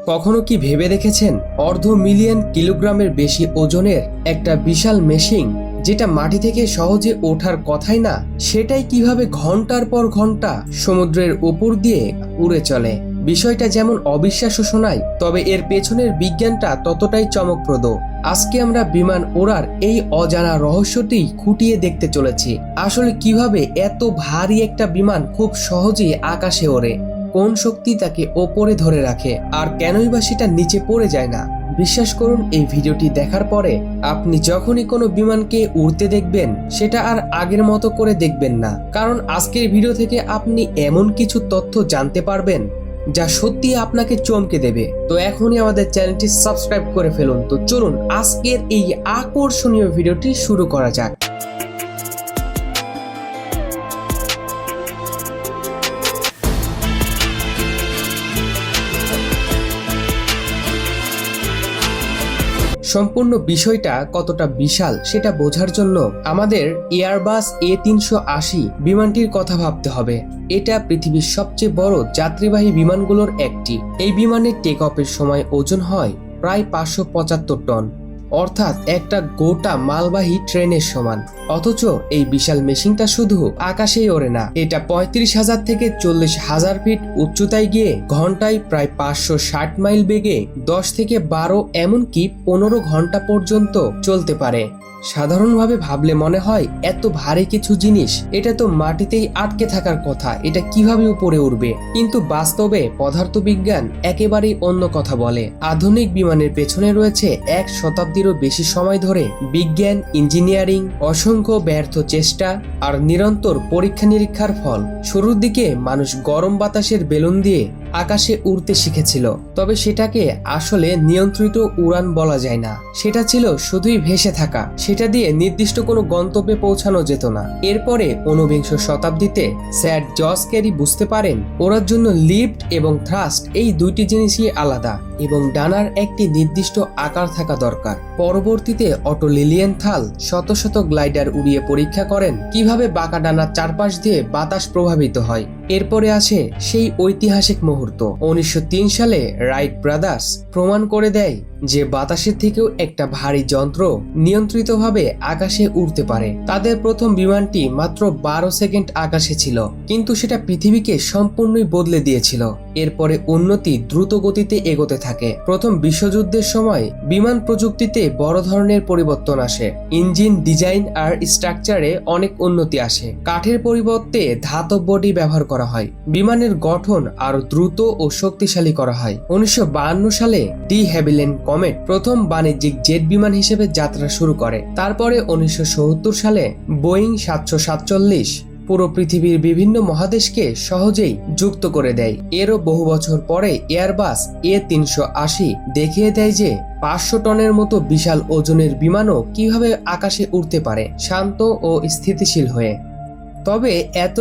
কখনো কি ভেবে দেখেছেন অর্ধ মিলিয়ন কিলোগ্রামের বেশি ওজনের একটা বিশাল মেশিন যেটা মাটি থেকে সহজে ওঠার কথাই না, সেটাই কিভাবে ঘন্টার পর ঘন্টা সমুদ্রের উপর দিয়ে উড়ে চলে। বিষয়টা যেমন অবিশ্বাস্য শোনায়, তবে এর পেছনের বিজ্ঞানটা ততটাই চমকপ্রদ। আজকে আমরা বিমান ওড়ার এই অজানা রহস্যটি খুঁটিয়ে দেখতে চলেছি। আসলে কিভাবে এত ভারী একটা বিমান খুব সহজেই আকাশে ওড়ে, কোন শক্তি তাকে ওপরে ধরে রাখে, আর কেনই বা সেটা নিচে পড়ে যায় না। বিশ্বাস করুন, এই ভিডিওটি দেখার পরে আপনি যখনই কোনো বিমানকে উড়তে দেখবেন, সেটা আর আগের মতো করে দেখবেন না। কারণ আজকের ভিডিও থেকে আপনি এমন কিছু তথ্য জানতে পারবেন যা সত্যি আপনাকে চমকে দেবে। তো এখনই আমাদের চ্যানেলটি সাবস্ক্রাইব করে ফেলুন। তো চলুন আজকের এই আকর্ষণীয় ভিডিওটি শুরু করা যাক। সম্পূর্ণ বিষয়টা কতটা বিশাল সেটা বোঝার জন্য আমাদের এয়ারবাস A380 বিমানটির কথা ভাবতে হবে। এটা পৃথিবীর সবচেয়ে বড় যাত্রীবাহী বিমানগুলোর একটি। এই বিমানের টেক অফের সময় ওজন হয় প্রায় 575 টন, অর্থাৎ একটা গোটা মালবাহী ট্রেনের সমান। অথচ এই বিশাল মেশিনটা শুধু আকাশেই ওড়ে না, এটা 35,000 থেকে 40,000 ফিট উচ্চতায় গিয়ে ঘন্টায় প্রায় 560 মাইল বেগে 10 থেকে 12 এমনকি 15 ঘন্টা পর্যন্ত চলতে পারে। সাধারণভাবে ভাবলে মনে হয় এত ভারী কিছু জিনিস, এটা তো মাটিতেই আটকে থাকার কথা, এটা কিভাবে উপরে উঠবে। কিন্তু বাস্তবে পদার্থবিজ্ঞান একেবারেই অন্য কথা বলে। আধুনিক বিমানের পেছনে রয়েছে 1 শতাব্দীরও বেশি সময় ধরে বিজ্ঞান, ইঞ্জিনিয়ারিং, অসংখ্য ব্যর্থ চেষ্টা আর নিরন্তর পরীক্ষা নিরীক্ষার ফল। শুরুর দিকে মানুষ গরম বাতাসের বেলুন দিয়ে আকাশে উড়তে শিখেছিল, তবে সেটাকে আসলে নিয়ন্ত্রিত উড়ান বলা যায় না। সেটা ছিল শুধুই ভেসে থাকা, সেটা দিয়ে নির্দিষ্ট কোনো গন্তব্যে পৌঁছানো যেত না। এরপরে 19বিংশ শতাব্দীতে স্যার জস ক্যারি বুঝতে পারেন ওড়ার জন্য লিফট এবং থ্রাস্ট এই দুইটি জিনিসই আলাদা, এবং ডানার একটি নির্দিষ্ট আকার থাকা দরকার। পরবর্তীতে অটো লিলিয়েনথাল শত শত গ্লাইডার উড়িয়ে পরীক্ষা করেন কিভাবে বাঁকা ডানার চারপাশ দিয়ে বাতাস প্রভাবিত হয়। এরপরে আসে সেই ঐতিহাসিক মুহূর্ত। 1903 সালে রাইট ব্রাদার্স প্রমাণ করে দেয় যে বাতাসের থেকেও একটা ভারী যন্ত্র নিয়ন্ত্রিতভাবে আকাশে উড়তে পারে। তাদের প্রথম বিমানটি মাত্র 12 সেকেন্ড আকাশে ছিল, কিন্তু সেটা পৃথিবীকে সম্পূর্ণই বদলে দিয়েছিল। এরপরে উন্নতি দ্রুত গতিতে এগোতে থাকে। প্রথম বিশ্বযুদ্ধের সময় বিমান প্রযুক্তিতে বড় ধরনের পরিবর্তন আসে। ইঞ্জিন ডিজাইন আর স্ট্রাকচারে অনেক উন্নতি আসে। কাঠের পরিবর্তে ধাতব বডি ব্যবহার করা হয়। বিমানের গঠন আরো দ্রুত ও শক্তিশালী করা হয়। 1952 সালে ডি হ্যাভিল্যান্ড কমেট প্রথম বাণিজ্যিক জেট বিমান হিসেবে যাত্রা শুরু করে। তারপরে 1970 সালে বোয়িং 747 পুরো পৃথিবীর বিভিন্ন মহাদেশকে সহজেই যুক্ত করে দেয়। এরও বহু বছর পরে এয়ারবাস A380 দেখিয়ে দেয় যে 500 টনের মতো বিশাল ওজনের বিমানও কিভাবে আকাশে উড়তে পারে শান্ত ও স্থিতিশীল হয়ে। তবে এত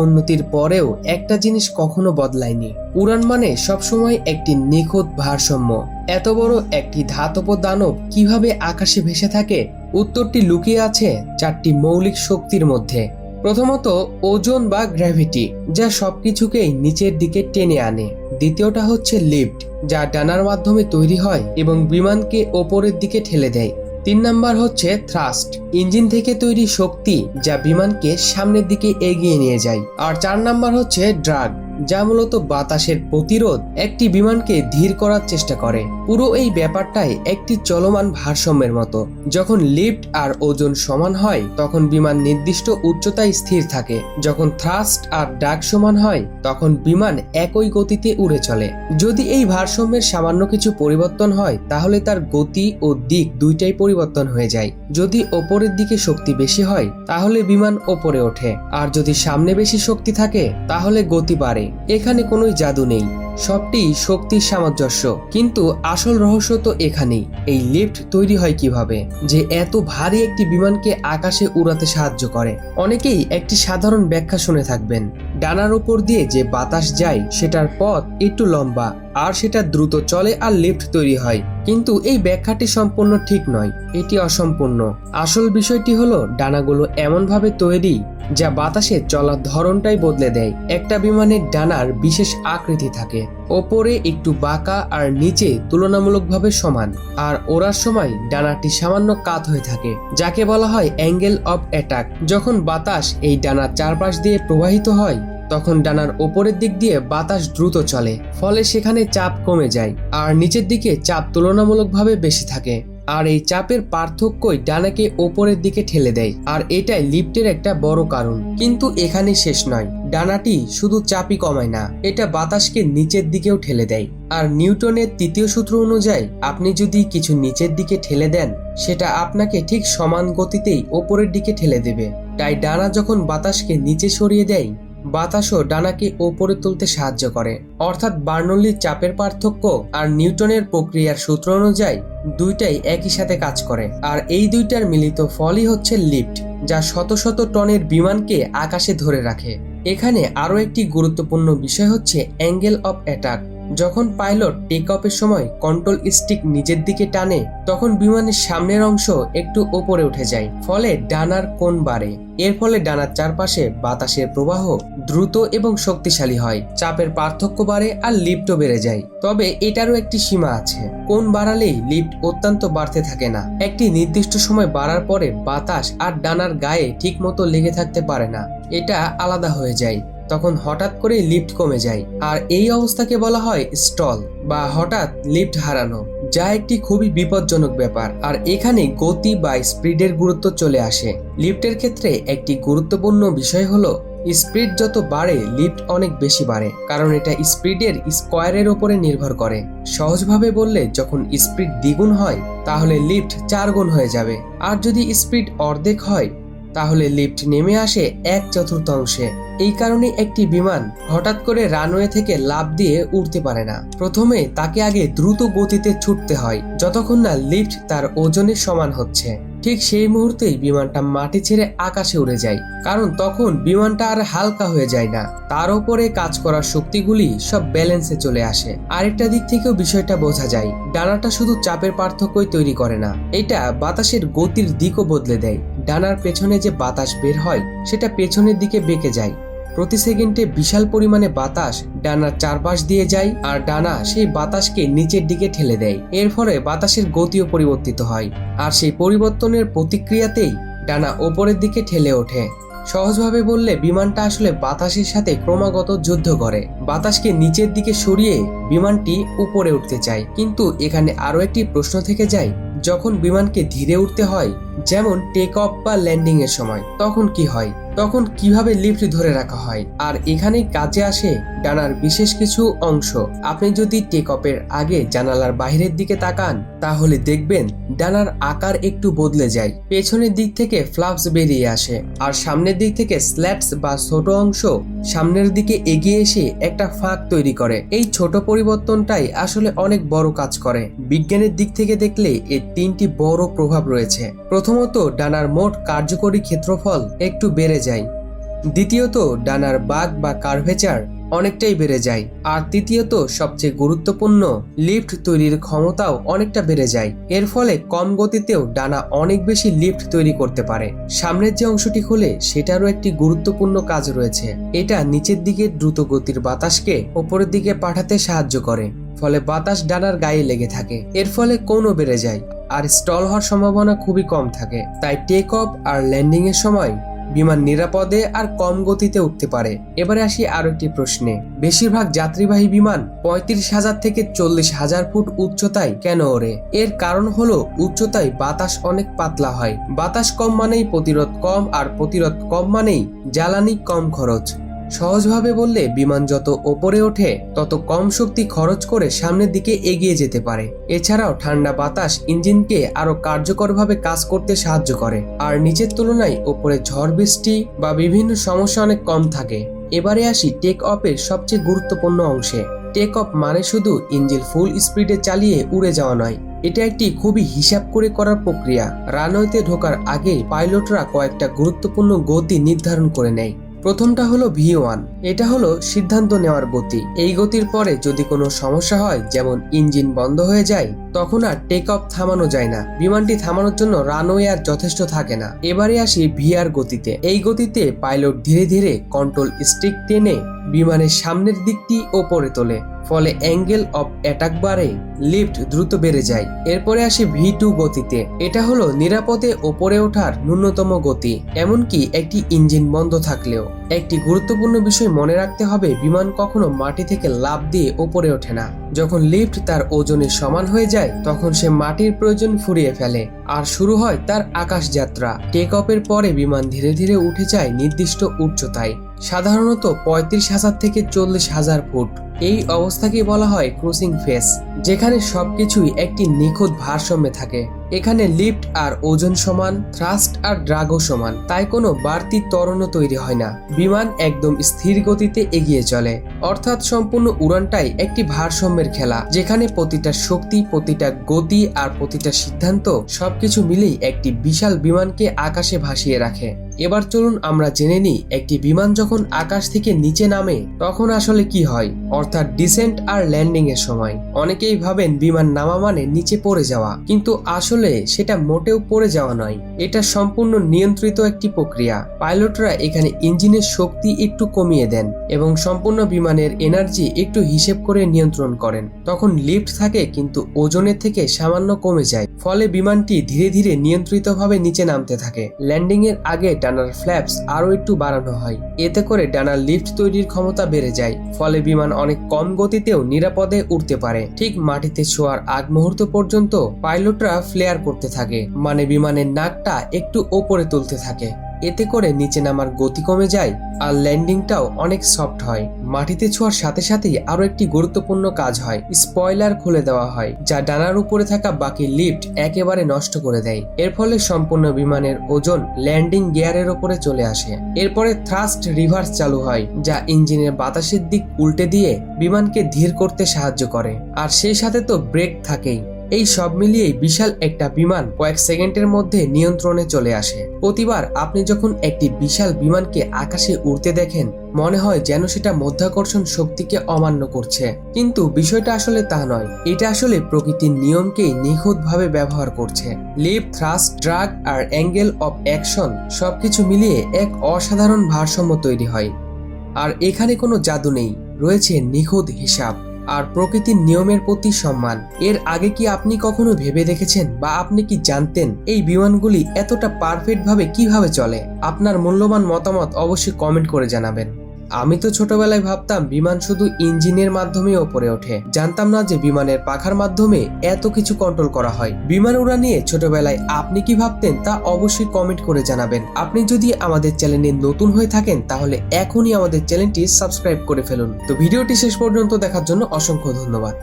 উন্নতির পরেও একটা জিনিস কখনো বদলায়নি। উড়ান মানে সবসময় একটি নিখুঁত ভারসাম্য। এত বড় একটি ধাতব দানব কিভাবে আকাশে ভেসে থাকে? উত্তরটি লুকিয়ে আছে 4টি মৌলিক শক্তির মধ্যে। প্রথমত ওজন বা গ্র্যাভিটি, যা সবকিছুকেই নিচের দিকে টেনে আনে। দ্বিতীয়টা হচ্ছে লিফট, যা ডানার মাধ্যমে তৈরি হয় এবং বিমানকে ওপরের দিকে ঠেলে দেয়। 3 নাম্বার হচ্ছে থ্রাস্ট, ইঞ্জিন থেকে তৈরি শক্তি যা বিমানকে সামনের দিকে এগিয়ে নিয়ে যায়। আর 4 নাম্বার হচ্ছে ড্রাগ, যা মূলত বাতাসের প্রতিরোধ একটি বিমানকে ধীর করার চেষ্টা করে। পুরো এই ব্যাপারটাই একটি চলমান ভারসাম্যের মতো। যখন লিফট আর ওজন সমান হয় তখন বিমান নির্দিষ্ট উচ্চতায় স্থির থাকে। যখন থ্রাস্ট আর ড্রাগ সমান হয় তখন বিমান একই গতিতে উড়ে চলে। যদি এই ভারসাম্যের সামান্য কিছু পরিবর্তন হয় তাহলে তার গতি ও দিক দুইটাই পরিবর্তন হয়ে যায়। যদি ওপরের দিকে শক্তি বেশি হয় তাহলে বিমান ওপরে ওঠে, আর যদি সামনে বেশি শক্তি থাকে তাহলে গতি বাড়ে। এখানে কোনো জাদু নেই, সবটি শক্তির সামঞ্জস্য। কিন্তু আসল রহস্য তো এখানেই। এই লিফট তৈরি হয় কিভাবে যে এত ভারী একটি বিমানকে আকাশে উড়াতে সাহায্য করে? অনেকেই একটি সাধারণ ব্যাখ্যা শুনে থাকবেন, ডানার উপর দিয়ে যে বাতাস যায় সেটার পথ একটু লম্বা আর সেটা দ্রুত চলে আর লিফট তৈরি হয়। কিন্তু এই ব্যাখ্যাটি সম্পূর্ণ ঠিক নয়, এটি অসম্পূর্ণ। আসল বিষয়টি হলো ডানাগুলো এমন ভাবে তৈরি যা বাতাসে চলার ধরনটাই বদলে দেয়। একটা বিমানের ডানার বিশেষ আকৃতি থাকে, ওপরে একটু বাঁকা আর নিচে তুলনামূলকভাবে সমান, আর ওড়ার সময় ডানাটি সামান্য কাত হয়ে থাকে, যাকে বলা হয় অ্যাঙ্গেল অফ অ্যাটাক। যখন বাতাস এই ডানার চারপাশ দিয়ে প্রবাহিত হয় তখন ডানার ওপরের দিক দিয়ে বাতাস দ্রুত চলে, ফলে সেখানে চাপ কমে যায় আর নিচের দিকে চাপ তুলনামূলকভাবে বেশি থাকে। আর এই চাপের পার্থক্যই ডানাকে ওপরের দিকে ঠেলে দেয়, আর এটাই লিফটের একটা বড় কারণ। কিন্তু এখানে শেষ নয়, ডানাটি শুধু চাপই কমায় না, এটা বাতাসকে নিচের দিকেও ঠেলে দেয়। আর নিউটনের তৃতীয় সূত্র অনুযায়ী আপনি যদি কিছু নিচের দিকে ঠেলে দেন, সেটা আপনাকে ঠিক সমান গতিতেই ওপরের দিকে ঠেলে দেবে। তাই ডানা যখন বাতাসকে নিচে সরিয়ে দেয়, বাতাসও ডানাকে ওপরে তুলতে সাহায্য করে। অর্থাৎ বার্নৌলির চাপের পার্থক্য আর নিউটনের প্রক্রিয়ার সূত্র অনুযায়ী দুইটাই একই সাথে কাজ করে, আর এই দুইটার মিলিত ফলই হচ্ছে লিফট, যা শত শত টনের বিমানকে আকাশে ধরে রাখে। এখানে আরো একটি গুরুত্বপূর্ণ বিষয় হচ্ছে অ্যাঙ্গেল অফ অ্যাটাক। যখন পাইলট টেক অফের সময় কন্ট্রোল স্টিক নিচের দিকে টানে, তখন বিমানের সামনের অংশ একটু ওপরে উঠে যায়, ফলে ডানার কোণ বাড়ে। এর ফলে ডানার চারপাশে বাতাসের প্রবাহ দ্রুত এবং শক্তিশালী হয়, চাপের পার্থক্য বাড়ে আর লিফটও বেড়ে যায়। তবে এটারও একটি সীমা আছে, কোণ বাড়ালেই লিফট অত্যন্ত বাড়তে থাকে না। একটি নির্দিষ্ট সময় বাড়ার পরে বাতাস আর ডানার গায়ে ঠিক মতো লেগে থাকতে পারে না, এটা আলাদা হয়ে যায়, তখন হঠাৎ করে লিফট কমে যায়। আর এই অবস্থাকে বলা হয় স্টল বা হঠাৎ লিফট হারানো, যা একটি খুবই বিপজ্জনক ব্যাপার। আর এখানে গতি বা স্পিডের গুরুত্ব চলে আসে। লিফটের ক্ষেত্রে একটি গুরুত্বপূর্ণ বিষয় হলো স্পিড যত বাড়ে লিফট অনেক বেশি বাড়ে, কারণ এটা স্পিডের স্কোয়ারের উপরে নির্ভর করে। সহজভাবে বললে, যখন স্পিড দ্বিগুণ হয় তাহলে লিফট 4 গুণ হয়ে যাবে, আর যদি স্পিড অর্ধেক হয় তাহলে লিফট নেমে আসে 1/4 এই কারণে একটি বিমান হঠাৎ করে রানওয়ে থেকে লাফ দিয়ে উঠতে পারে না। প্রথমে তাকে আগে দ্রুত গতিতে ছুটতে হয়, যতক্ষণ না লিফট তার ওজনের সমান হচ্ছে। ঠিক সেই মুহূর্তেই বিমানটা মাটি ছেড়ে আকাশে উড়ে যায়, কারণ তখন বিমানটা আর হালকা হয়ে যায় না, তার উপরে কাজ করার শক্তিগুলি সব ব্যালেন্সে চলে আসে। আরেকটা দিক থেকেও বিষয়টা বোঝা যায়, ডানাটা শুধু চাপের পার্থক্যই তৈরি করে না, এটা বাতাসের গতির দিকও বদলে দেয়। ডানার পেছনে যে বাতাস বের হয় সেটা পেছনের দিকে বেঁকে যায়। প্রতি সেকেন্ডে বিশাল পরিমাণে বাতাস ডানার চারপাশ দিয়ে যায়, আর ডানা সেই বাতাসকে নিচের দিকে ঠেলে দেয়। এর ফলে বাতাসের গতিও পরিবর্তিত হয়, আর সেই পরিবর্তনের প্রতিক্রিয়াতেই ডানা ওপরের দিকে ঠেলে ওঠে। সহজভাবে বললে, বিমানটা আসলে বাতাসের সাথে ক্রমাগত যুদ্ধ করে। বাতাসকে নিচের দিকে সরিয়ে বিমানটি উপরে উঠতে চায়। কিন্তু এখানে আরো একটি প্রশ্ন থেকে যায়, যখন বিমানকে ধীরে উঠতে হয়, যেমন টেক অফ বা ল্যান্ডিং এর সময়, তখন কি হয়? তখন কিভাবে লিফট ধরে রাখা হয়? আর এখানেই কাজে আসে ডানার বিশেষ কিছু অংশ। আপনি যদি টেক অফের আগে জানালার বাইরের দিকে তাকান, তাহলে দেখবেন ডানার আকার একটু বদলে যায়। পেছনের দিক থেকে ফ্লাপস বেরিয়ে আসে, আর সামনের দিক থেকে স্ল্যাটস বা ছোট অংশ সামনের দিকে এগিয়ে এসে একটা ফাঁক তৈরি করে। এই ছোট পরিবর্তনটাই আসলে অনেক বড় কাজ করে। বিজ্ঞানের দিক থেকে দেখলে এর 3টি বড় প্রভাব রয়েছে। প্রথমত, ডানার মোট কার্যকরী ক্ষেত্রফল একটু বেড়ে যায়। দ্বিতীয়ত, ডানার বাঁক বা কার্ভেচার অনেকটাই বেড়ে যায়। আর তৃতীয়ত, সবচেয়ে গুরুত্বপূর্ণ, লিফট তৈরির ক্ষমতাও অনেকটা বেড়ে যায়। এর ফলে কম গতিতেও ডানা অনেক বেশি লিফট তৈরি করতে পারে। সামনের যে অংশটি খোলে সেটারও একটি গুরুত্বপূর্ণ কাজ রয়েছে। এটা নিচের দিকে দ্রুত গতির বাতাসকে উপরের দিকে পাঠাতে সাহায্য করে, ফলে বাতাস ডানার গায়ে লেগে থাকে। এর ফলে কোণও বেড়ে যায় আর স্টল হওয়ার সম্ভাবনা খুবই কম থাকে। তাই টেক অফ আর ল্যান্ডিং এর সময় বিমান নিরাপদে আর কম গতিতে উঠতে পারে। এবারে আসি আরো একটি প্রশ্নে, বেশিরভাগ যাত্রীবাহী বিমান 35,000 থেকে 40,000 ফুট উচ্চতায় কেন ওড়ে? এর কারণ হলো, উচ্চতায় বাতাস অনেক পাতলা হয়। বাতাস কম মানেই প্রতিরোধ কম, আর প্রতিরোধ কম মানেই জ্বালানি কম খরচ। সহজভাবে বললে, বিমান যত ওপরে ওঠে তত কম শক্তি খরচ করে সামনের দিকে এগিয়ে যেতে পারে। এছাড়াও ঠান্ডা বাতাস ইঞ্জিনকে আরো কার্যকরভাবে কাজ করতে সাহায্য করে, আর নিচের তুলনায় ওপরে ঝড় বৃষ্টি বা বিভিন্ন সমস্যা অনেক কম থাকে। এবারে আসি টেক অফের সবচেয়ে গুরুত্বপূর্ণ অংশে। টেক অফ মানে শুধু ইঞ্জিন ফুল স্পিডে চালিয়ে উড়ে যাওয়া নয়, এটা একটি খুবই হিসাব করে করার প্রক্রিয়া। রানওয়েতে ঢোকার আগে পাইলটরা কয়েকটা গুরুত্বপূর্ণ গতি নির্ধারণ করে নেয়। প্রথমটা হলো V1। এটা হলো সিদ্ধান্ত নেওয়ার গতি। এই গতির পরে যদি কোনো সমস্যা হয়, যেমন ইঞ্জিন বন্ধ হয়ে যায়, তখন আর টেক অফ থামানো যায় না। বিমানটি থামানোর জন্য রানওয়ে আর যথেষ্ট থাকে না। এবারে আসি VR গতিতে। এই গতিতে পাইলট ধীরে ধীরে কন্ট্রোল স্টিক টেনে বিমানের সামনের দিকটি ওপরে তোলে, ফলে অ্যাঙ্গেল অফ অ্যাটাক বাড়ে, লিফট দ্রুত বেড়ে যায়। এরপরে আসি V2 গতিতে। এটা হলো নিরাপদে ওপরে ওঠার ন্যূনতম গতি, এমনকি একটি ইঞ্জিন বন্ধ থাকলেও। একটি গুরুত্বপূর্ণ বিষয় মনে রাখতে হবে, বিমান কখনো মাটি থেকে লাফ দিয়ে ওপরে ওঠে না। যখন লিফট তার ওজনের সমান হয়ে যায়, তখন সে মাটির প্রয়োজন ফুরিয়ে ফেলে আর শুরু হয় তার আকাশ যাত্রা। টেক অফের পরে বিমান ধীরে ধীরে উঠে যায় নির্দিষ্ট উচ্চতায়, সাধারণত 35,000 থেকে 40,000 ফুট। এই অবস্থাকে বলা হয় ক্রুজিং ফেজ, যেখানে সবকিছুই একটি নিখুঁত ভারসাম্যে থাকে। এখানে লিফট আর ওজন সমান, থ্রাস্ট আর ড্রাগও সমান, তাই কোনো বাড়তি ত্বরণ তৈরি হয় না। বিমান একদম স্থির গতিতে এগিয়ে চলে, অর্থাৎ সম্পূর্ণ উড়ানটাই একটি ভারসাম্যের খেলা, যেখানে প্রতিটা শক্তি, প্রতিটা গতি আর প্রতিটা সিদ্ধান্ত সবকিছু মিলেই একটি বিশাল বিমানকে আকাশে ভাসিয়ে রাখে। এবার চলুন আমরা জেনে নিই, একটি বিমান যখন আকাশ থেকে নিচে নামে তখন আসলে কি হয়, অর্থাৎ ডিসেন্ট আর ল্যান্ডিং এর সময়। অনেকেই ভাবেন বিমান নামা মানে নিচে পড়ে যাওয়া, কিন্তু আসলে সেটা মোটেও পড়ে যাওয়া নয়। এটা সম্পূর্ণ নিয়ন্ত্রিত একটি প্রক্রিয়া। পাইলটরা এখানে ইঞ্জিনের শক্তি একটু কমিয়ে দেন এবং সম্পূর্ণ বিমানের এনার্জি একটু হিসেব করে নিয়ন্ত্রণ করেন। তখন লিফট থাকে, কিন্তু ওজনের থেকে সামান্য কমে যায়, ফলে বিমানটি ধীরে ধীরে নিয়ন্ত্রিতভাবে নিচে নামতে থাকে। ল্যান্ডিং এর আগে ডানার ফ্ল্যাপস আরো একটু বাড়ানো হয়, এতে করে ডানার লিফট তৈরির ক্ষমতা বেড়ে যায়, ফলে বিমান অনেক কম গতিতেও নিরাপদে উঠতে পারে। ঠিক মাটিতে ছোঁয়ার আগ মুহূর্ত পর্যন্ত পাইলটরা ফ্লেয়ার করতে থাকে, মানে বিমানের নাকটা একটু ওপরে তুলতে থাকে। এতে করে নিচে নামার গতি কমে যায় আর ল্যান্ডিংটাও অনেক সফট হয়। মাটিতে ছোঁয়ার সাথে সাথেই আরো একটি গুরুত্বপূর্ণ কাজ হয়, স্পয়লার খুলে দেওয়া হয়, যা ডানার উপরে থাকা বাকি লিফট একেবারে নষ্ট করে দেয়। এর ফলে সম্পূর্ণ বিমানের ওজন ল্যান্ডিং গিয়ারের উপরে চলে আসে। এরপরে থ্রাস্ট রিভার্স চালু হয়, যা ইঞ্জিনের বাতাসের দিক উল্টে দিয়ে বিমানকে ধীর করতে সাহায্য করে। আর সেই সাথে তো ব্রেক থাকেই। এই সব মিলিয়ে বিশাল একটা বিমান কয়েক সেকেন্ডের মধ্যে নিয়ন্ত্রণে চলে আসে। প্রতিবার আপনি যখন একটি বিশাল বিমানকে আকাশে উড়তে দেখেন, মনে হয় যেন সেটা মাধ্যাকর্ষণ শক্তিকে অমান্য করছে, কিন্তু বিষয়টা আসলে তা নয়। এটা আসলে প্রকৃতির নিয়মকেই নিখুঁতভাবে ব্যবহার করছে। লিফট, থ্রাস্ট, ড্রাগ আর অ্যাঙ্গেল অফ অ্যাকশন সবকিছু মিলিয়ে এক অসাধারণ ভারসাম্য তৈরি হয়। আর এখানে কোনো জাদু নেই, রয়েছে নিখুঁত হিসাব আর প্রকৃতির নিয়মের প্রতি সম্মান। এর আগে কি আপনি কখনো ভেবে দেখেছেন, বা আপনি কি জানতেন এই বিমানগুলি এতটা পারফেক্ট ভাবে কিভাবে চলে? আপনার মূল্যবান মতামত অবশ্যই কমেন্ট করে জানাবেন। আমি তো ছোটবেলায় ভাবতাম বিমান শুধু ইঞ্জিনের মাধ্যমে ওপরে ওঠে, জানতাম না যে বিমানের পাখার মাধ্যমে এত কিছু কন্ট্রোল করা হয়। বিমান উড়া নিয়ে ছোটবেলায় আপনি কি ভাবতেন তা অবশ্যই কমেন্ট করে জানাবেন। আপনি যদি আমাদের চ্যানেলে নতুন হয়ে থাকেন, তাহলে এখনই আমাদের চ্যানেলটি সাবস্ক্রাইব করে ফেলুন। তো ভিডিওটি শেষ পর্যন্ত দেখার জন্য অসংখ্য ধন্যবাদ।